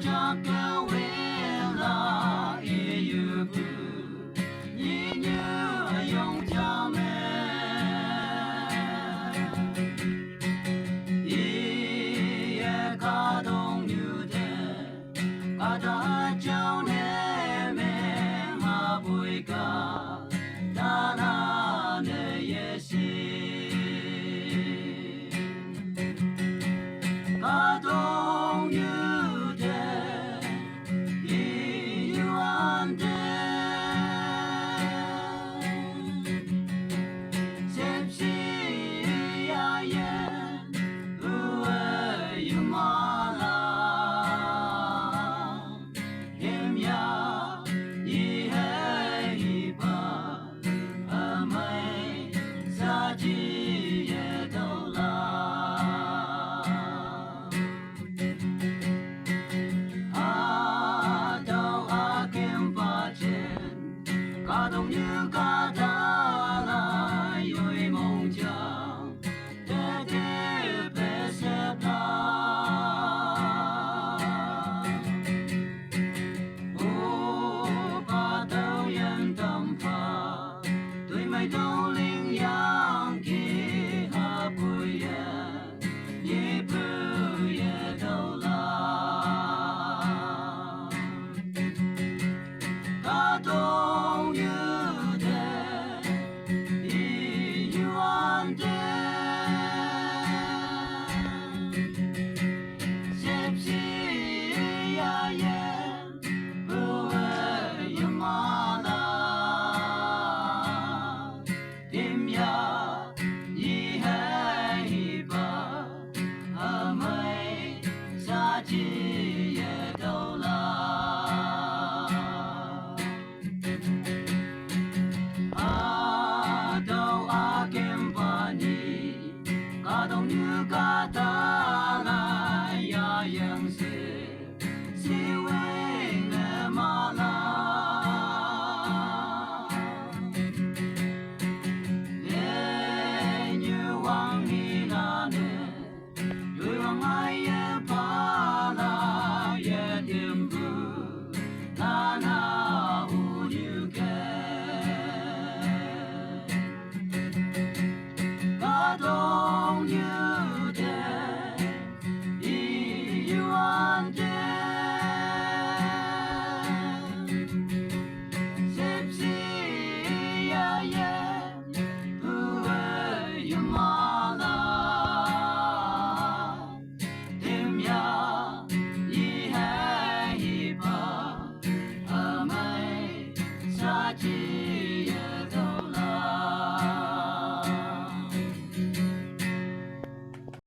cha kêu quên là yêu cứ nhìn như dòng cha mẹ ý cả đông như thế cả đã trao nè mẹ mà bùi cả đã na nè yesi cả đông như thế yêu anh thế xếp xì ya yen ue yêu mà la em ya y hay ba amai sa chi ye đâu la cả đông như cả ta lại ơi mong chẳng để tiếp về xếp ta ô ba tao yên tâm pha tuổi mày đâu linh yang kia hà bùi yên nhị bùi yên đâu la cả đông như thế yêu anh thế xếp xì ya yen ue yêu mà la tim ya y hay ba amai sa chi ye đâu la cả đông như cả ta lại ya yang se si wei nè ma la lệ như hoàng ni la nè đôi hoàng ai ye pa la ye tiêm bu la na u như ke cả đông như thế yêu anh thế xếp xì ya yen ue yêu mà la tim ya y hay ba amai sa chi